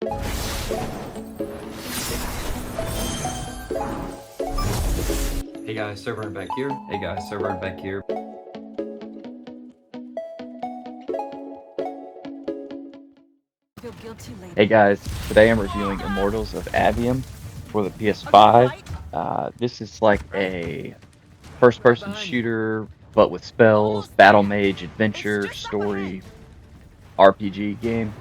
Hey guys, SirVern back here. Hey guys, SirVern back here. Hey guys, today I'm reviewing Immortals of Aveum for the PS5. This is like a first-person shooter, but with spells, battle mage, adventure, story, RPG game.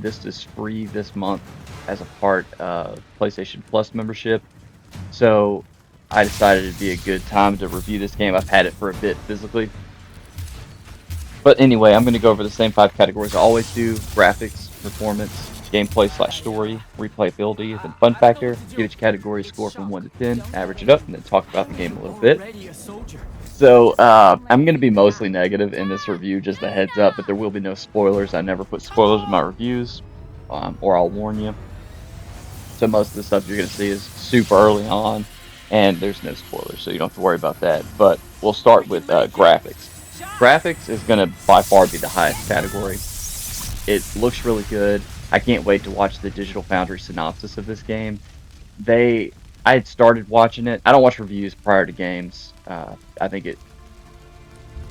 This is free this month as a part of PlayStation Plus membership. So I decided it'd be a good time to review this game. I've had it for a bit physically. But anyway, I'm going to go over the same 5 categories I always do: graphics, performance, gameplay/story, replayability, and fun factor. Give each category a score from 1 to 10, average it up, and then talk about the game a little bit. So I'm going to be mostly negative in this review, just a heads up, but there will be no spoilers. I never put spoilers in my reviews, or I'll warn you. So most of the stuff you're going to see is super early on, and there's no spoilers, so you don't have to worry about that. But we'll start with graphics. Graphics is going to by far be the highest category. It looks really good. I can't wait to watch the Digital Foundry synopsis of this game. I had started watching it. I don't watch reviews prior to games. I think it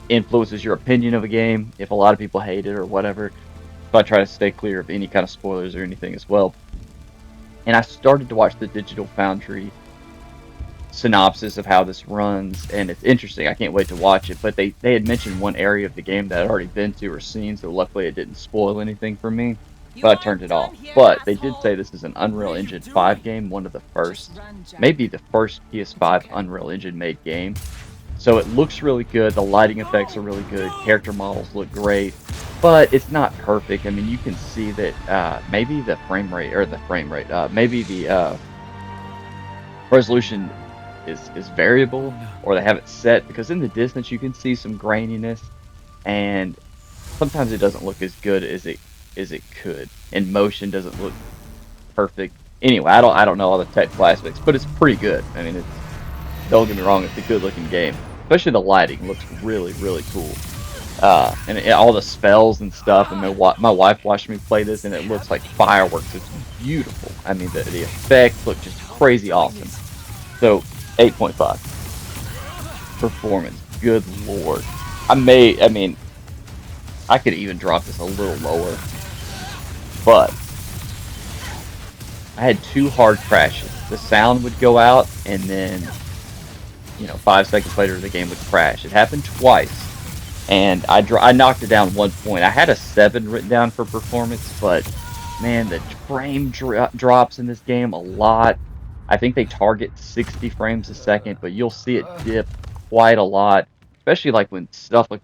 influences your opinion of a game if a lot of people hate it or whatever. So I try to stay clear of any kind of spoilers or anything as well. And I started to watch the Digital Foundry synopsis of how this runs, and it's interesting. I can't wait to watch it. But they had mentioned one area of the game that I'd already been to or seen, so luckily it didn't spoil anything for me. But I turned it off. But they did say this is an Unreal Engine 5 game, one of the first, maybe the first PS5 Unreal Engine made game. So it looks really good. The lighting effects are really good. Character models look great, but it's not perfect. I mean, you can see that maybe the maybe the resolution is variable, or they have it set, because in the distance you can see some graininess, and sometimes it doesn't look as good as it could. In motion doesn't look perfect. Anyway, I don't know all the technical aspects, but it's pretty good. I mean, don't get me wrong, it's a good looking game. Especially the lighting looks really, really cool. And all the spells and stuff. And my wife watched me play this, and it looks like fireworks. It's beautiful. I mean, the effects look just crazy awesome. So 8.5. Performance, good lord. I mean, I could even drop this a little lower, but I had 2 hard crashes. The sound would go out, and then 5 seconds later the game would crash. It happened twice, and I knocked it down 1 point. I had a 7 written down for performance, but man, the frame drops in this game a lot. I think they target 60 frames a second, but you'll see it dip quite a lot, especially like when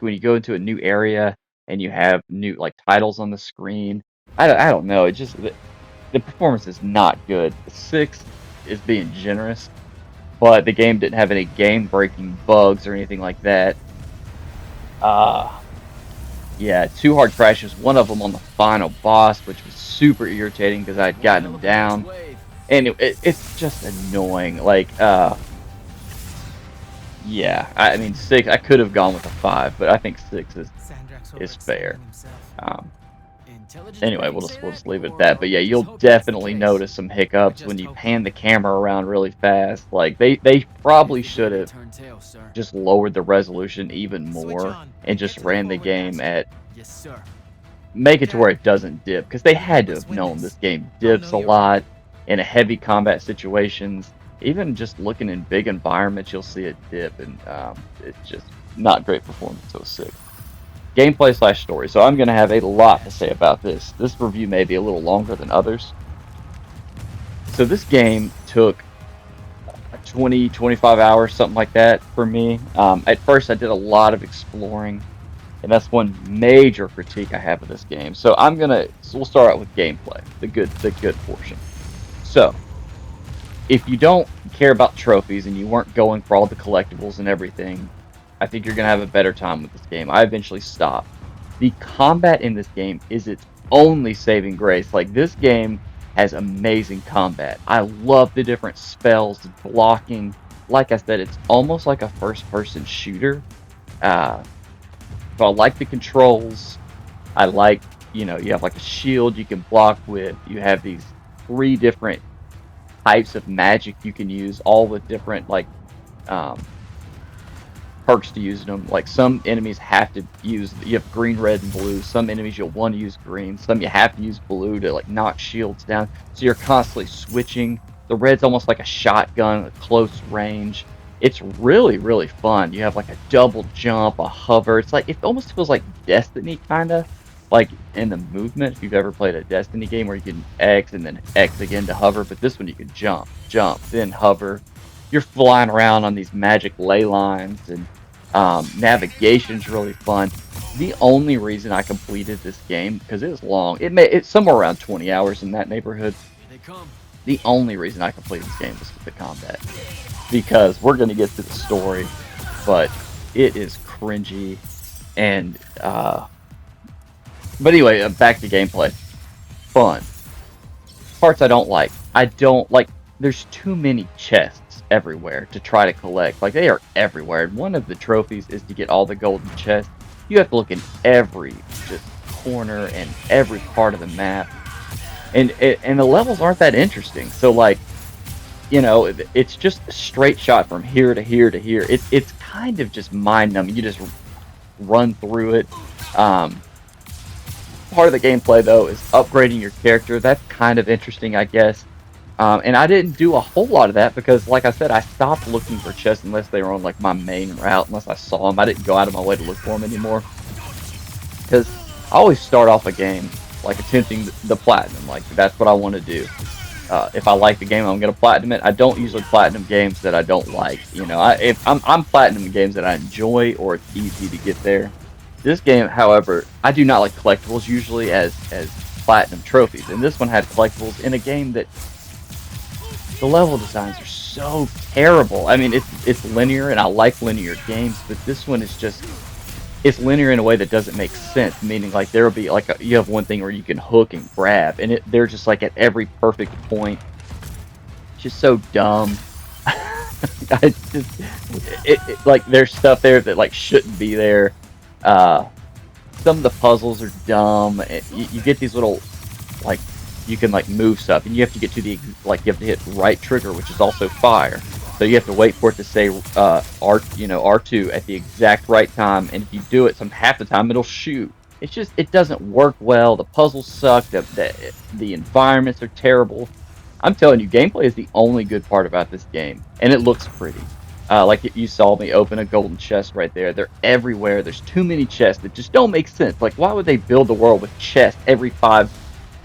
you go into a new area and you have new titles on the screen. I don't know. It just the performance is not good. The 6 is being generous, but the game didn't have any game-breaking bugs or anything like that. Yeah, 2 hard crashes. One of them on the final boss, which was super irritating because I had gotten him down. And it's just annoying. Yeah, I mean 6. I could have gone with a 5, but I think 6 is fair. Anyway, we'll just leave it at that. But yeah, you'll definitely notice some hiccups when you pan the camera around really fast. Like they probably should have just lowered the resolution even more and just ran the game at make it to where it doesn't dip, because they had to have known this game dips a lot in a heavy combat situations. Even just looking in big environments, you'll see it dip, and it's just not great performance. So 6. Gameplay/story. So I'm going to have a lot to say about this. This review may be a little longer than others. So this game took 20, 25 hours, something like that for me. At first I did a lot of exploring, and that's one major critique I have of this game. So we'll start out with gameplay, the good portion. So if you don't care about trophies and you weren't going for all the collectibles and everything, I think you're going to have a better time with this game. I eventually stopped. The combat in this game is its only saving grace. Like, this game has amazing combat. I love the different spells, blocking. Like I said, it's almost like a first-person shooter. So I like the controls. I like you have like a shield you can block with. You have these three different types of magic you can use, all with different like um, perks to using them. Like some enemies have to use, you have green, red, and blue. Some enemies you'll want to use green. Some you have to use blue to like knock shields down. So you're constantly switching. The red's almost like a shotgun at close range. It's really, really fun. You have like a double jump, a hover. It's like it almost feels like Destiny kind of. Like in the movement, if you've ever played a Destiny game where you can X and then X again to hover, but this one you can jump, jump, then hover. You're flying around on these magic ley lines, and navigation's really fun. The only reason I completed this game, because it was long, it's somewhere around 20 hours in that neighborhood. The only reason I completed this game was the combat, because we're gonna get to the story, but it is cringy. And but anyway, back to gameplay. Fun. Parts I don't like. I don't like. There's too many chests everywhere to try to collect. Like they are everywhere. And one of the trophies is to get all the golden chests. You have to look in every just corner and every part of the map, and the levels aren't that interesting. So like, it's just a straight shot from here to here to here. It's kind of just mind numbing. You just run through it. Um, Part of the gameplay though is upgrading your character. That's kind of interesting, I guess. And I didn't do a whole lot of that because, like I said, I stopped looking for chests unless they were on like my main route. Unless I saw them, I didn't go out of my way to look for them anymore. Because I always start off a game like attempting the platinum. Like that's what I want to do. If I like the game, I'm gonna platinum it. I don't usually platinum games that I don't like. If I'm platinum games that I enjoy or it's easy to get there. This game, however, I do not like collectibles usually as platinum trophies, and this one had collectibles in a game that the level designs are so terrible. I mean, it's linear, and I like linear games, but this one is just it's linear in a way that doesn't make sense. Meaning, like there will be like you have one thing where you can hook and grab, and they're just like at every perfect point. It's just so dumb. I just like there's stuff there that like shouldn't be there. Uh, some of the puzzles are dumb. You get these little like you can like move stuff, and you have to get to the like you have to hit right trigger, which is also fire. So you have to wait for it to say R2 at the exact right time, and if you do it, half the time it'll shoot. It's just it doesn't work well. The puzzles suck. The environments are terrible. I'm telling you, gameplay is the only good part about this game, and it looks pretty. Like you saw me open a golden chest right there. They're everywhere. There's too many chests that just don't make sense. Like, why would they build the world with chests every 5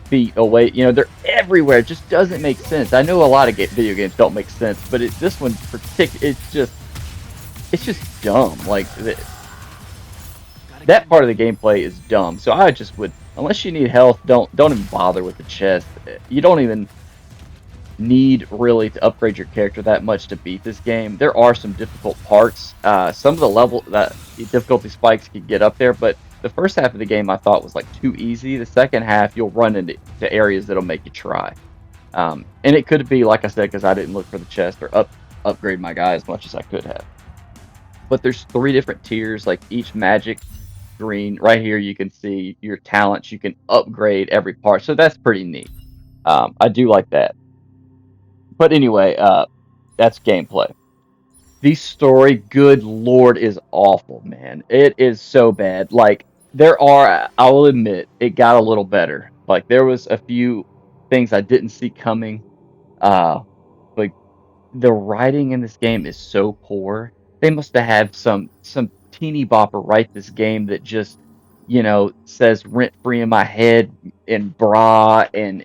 feet away? They're everywhere. It just doesn't make sense. I know a lot of video games don't make sense, but this one it's just dumb. Like that part of the gameplay is dumb. So I just would, unless you need health, don't even bother with the chest. You don't even need really to upgrade your character that much to beat this game. There are some difficult parts. Some of the difficulty spikes could get up there, but the first half of the game I thought was like too easy. The second half you'll run into areas that'll make you try. And it could be, like I said, because I didn't look for the chest or upgrade my guy as much as I could have. But there's 3 different tiers, like each magic green. Right here you can see your talents. You can upgrade every part, so that's pretty neat. I do like that. But anyway, that's gameplay. The story, good lord, is awful, man. It is so bad. Like I will admit, it got a little better. Like there was a few things I didn't see coming. Uh, like the writing in this game is so poor. They must have had some teeny bopper write this game that just says rent free in my head and Brah and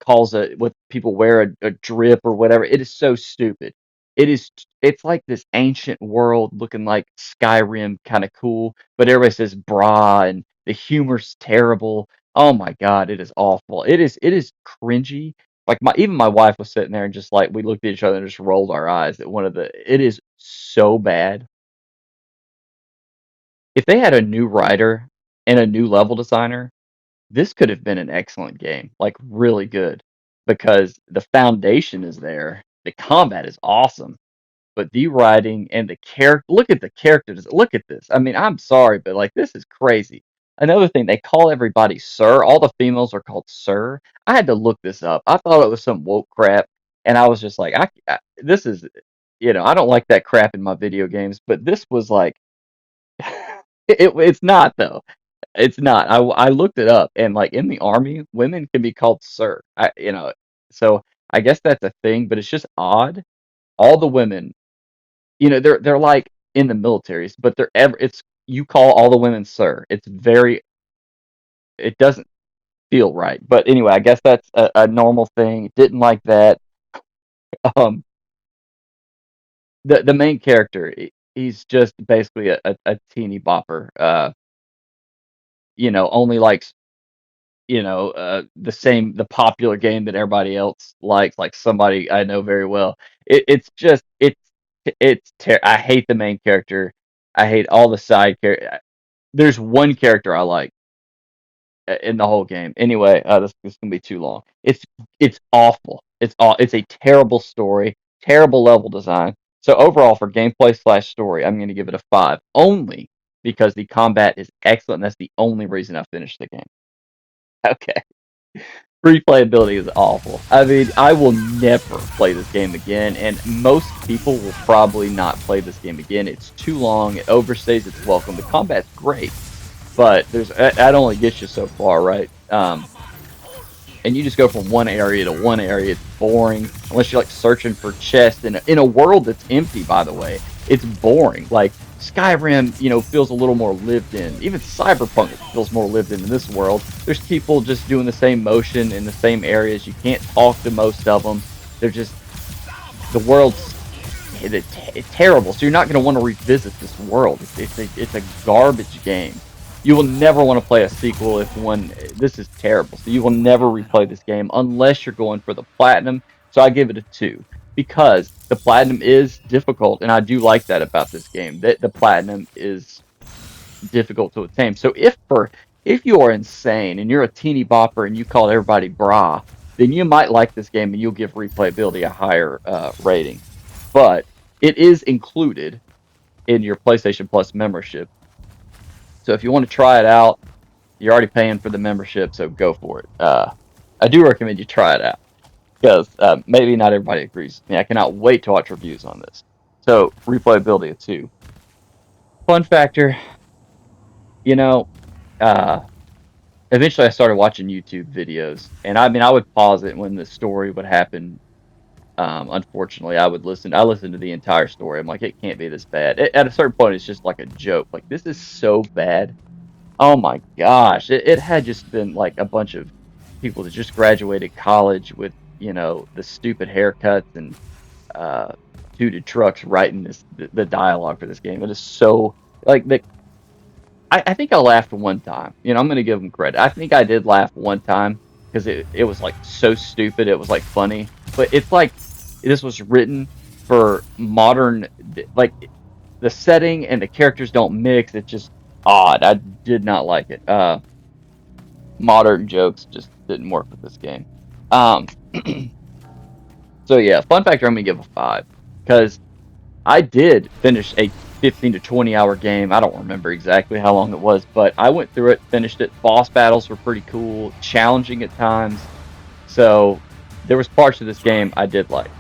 calls what people wear a drip or whatever. It is so stupid. It's like this ancient world looking like Skyrim, kind of cool, but everybody says Brah and the humor's terrible. Oh my god, it is awful. It is cringy. Like even my wife was sitting there and just like we looked at each other and just rolled our eyes at one of the. It is so bad. If they had a new writer and a new level designer, this could have been an excellent game, like really good, because the foundation is there. The combat is awesome, but the writing and the character. Look at the characters. Look at this. I mean, I'm sorry, but like this is crazy. another thing, they call everybody sir. All the females are called sir. I had to look this up. I thought it was some woke crap, and I was just like, this is, I don't like that crap in my video games, but this was like, it's not though. It's not. I looked it up, and like in the army, women can be called sir. So I guess that's a thing, but it's just odd. All the women, they're like in the militaries, but it's you call all the women sir. It doesn't feel right. But anyway, I guess that's a normal thing. Didn't like that. Um, the main character, he's just basically a teeny bopper. Only likes the popular game that everybody else likes, like somebody I know very well. I hate the main character. I hate all the side characters. There's one character I like in the whole game. Anyway, this is gonna be too long. It's awful. It's a terrible story, terrible level design. So overall, for gameplay/story, I'm gonna give it a 5, only because the combat is excellent. And that's the only reason I finished the game. Okay. Replayability is awful. I mean, I will never play this game again, and most people will probably not play this game again. It's too long. It overstays its welcome. The combat's great, but that only gets you so far, right? And you just go from one area to one area. It's boring unless you're like searching for chests in a world that's empty. By the way, it's boring. Like Skyrim, feels a little more lived in. Even Cyberpunk feels more lived in this world. There's people just doing the same motion in the same areas. You can't talk to most of them. They're just the world's it's terrible. So you're not going to want to revisit this world. It's a garbage game. You will never want to play a sequel this is terrible. So you will never replay this game unless you're going for the platinum. So I give it a 2 because the platinum is difficult, and I do like that about this game. That the platinum is difficult to attain. So if you are insane and you're a teeny bopper and you call everybody Brah, then you might like this game and you'll give replayability a higher rating. But it is included in your PlayStation Plus membership. So if you want to try it out, you're already paying for the membership, so go for it. I do recommend you try it out because maybe not everybody agrees with me. I cannot wait to watch reviews on this. So replayability of 2. Fun factor, eventually I started watching YouTube videos, and I would pause it when the story would happen. Unfortunately, I listened to the entire story. I'm like, it can't be this bad. At a certain point, it's just like a joke. Like, this is so bad. Oh my gosh. It had just been like a bunch of people that just graduated college with, the stupid haircuts and tooted trucks writing the dialogue for this game. It is so, like, I think I laughed one time. I'm going to give them credit. I think I did laugh one time because it was like so stupid. It was like funny. But it's like this was written for modern, like the setting and the characters don't mix. It's just odd. I did not like it. Modern jokes just didn't work with this game. So yeah, fun factor, I'm going to give a 5 because I did finish a 15 to 20 hour game. I don't remember exactly how long it was, but I went through it, finished it. Boss battles were pretty cool, challenging at times. So there was parts of this game I did like.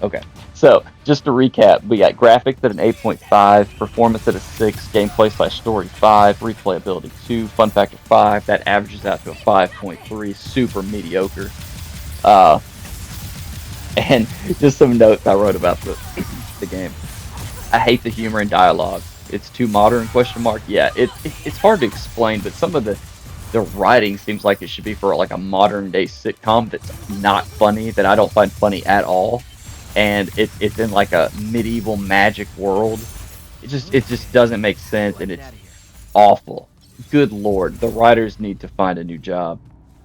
Okay, so just to recap, we got graphics at an 8.5, performance at a 6, gameplay/story 5, replayability 2, fun factor 5. That averages out to a 5.3, super mediocre. And just some notes I wrote about the game. I hate the humor and dialogue. It's too modern, ? Yeah, it's hard to explain, but some of the writing seems like it should be for like a modern day sitcom that's not funny, that I don't find funny at all. And it's in like a medieval magic world. It just doesn't make sense, and it's awful. Good Lord, the writers need to find a new job.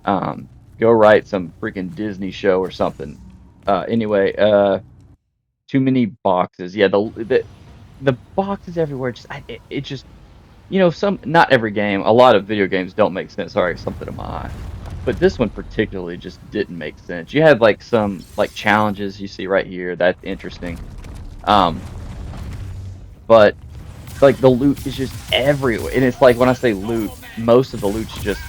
Go write some freaking Disney show or something. Anyway, too many boxes. Yeah, the boxes everywhere. It just not every game. A lot of video games don't make sense. Sorry, something in my eye. But this one particularly just didn't make sense. You had like some like challenges you see right here. That's interesting. But like the loot is just everywhere, and it's like when I say loot, most of the loot's just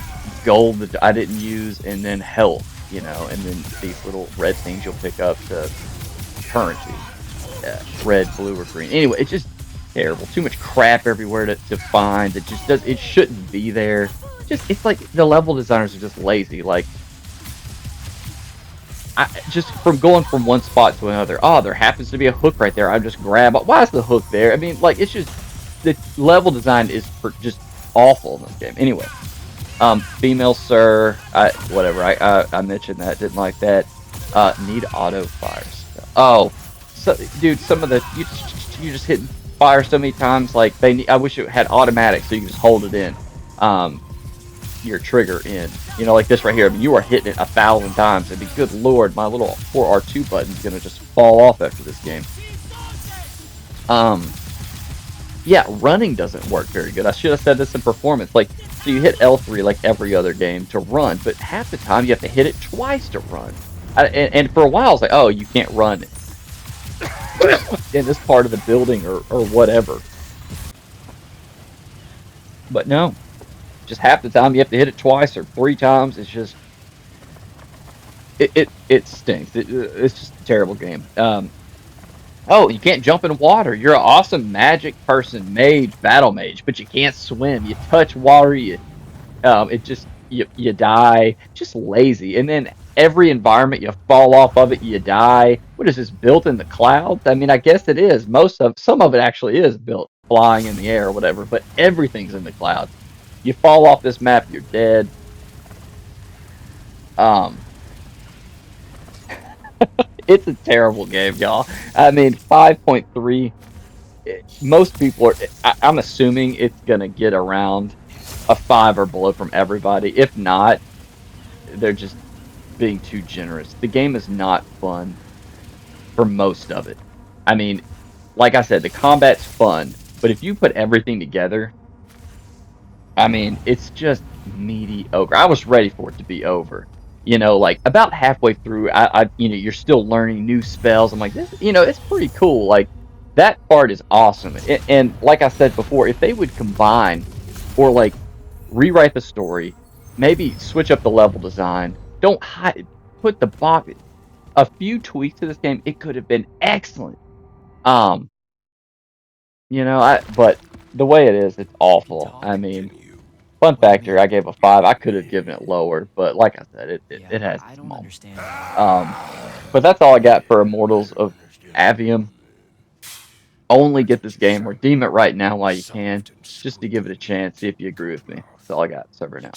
gold that I didn't use, and then health, you know, and then these little red things you'll pick up to currency, red, blue, or green. Anyway, it's just terrible. Too much crap everywhere to find. It just does. It shouldn't be there. It's like the level designers are just lazy. Like, just from going from one spot to another. Oh, there happens to be a hook right there. I just grab it. Why is the hook there? I mean, like, it's just the level design is just awful in this game. Anyway, female sir, whatever. I mentioned that. Didn't like that. Need auto fires. Oh, so dude, some of the you just hit fire so many times. Like I wish it had automatic so you can just hold it in. Your trigger in, you know, like this right here. I mean, you are hitting it 1,000 times. I mean, good lord, my little 4R2 button's gonna just fall off after this game. Yeah, running doesn't work very good. I should have said this in performance. Like, so you hit L3 like every other game to run, but half the time you have to hit it twice to run. And for a while, I was like, oh, you can't run in this part of the building or whatever. But no. Just half the time you have to hit it twice or 3 times. It's just it stinks. It's just a terrible game. Oh, you can't jump in water. You're an awesome magic person, mage, battle mage, but you can't swim. You touch water, you die. Just lazy. And then every environment you fall off of it, you die. What is this, built in the clouds? I mean, I guess it is. Some of it actually is built flying in the air or whatever, but everything's in the clouds. You fall off this map, you're dead. It's a terrible game, y'all. I mean, 5.3. Most people are. I'm assuming it's gonna get around a 5 or below from everybody. If not, they're just being too generous. The game is not fun for most of it. I mean, like I said, the combat's fun, but if you put everything together, I mean, it's just mediocre. I was ready for it to be over. You know, like about halfway through, you know, you're still learning new spells. I'm like, this, you know, it's pretty cool. Like, that part is awesome. And like I said before, if they would combine or like rewrite the story, maybe switch up the level design, don't hide, put the box, a few tweaks to this game, it could have been excellent. You know, but the way it is, it's awful. I mean, fun factor, I gave a 5. I could have given it lower, but like I said, it has its moments. But that's all I got for Immortals of Aveum. Only get this game, redeem it right now while you can, just to give it a chance, see if you agree with me. That's all I got. SirVern now.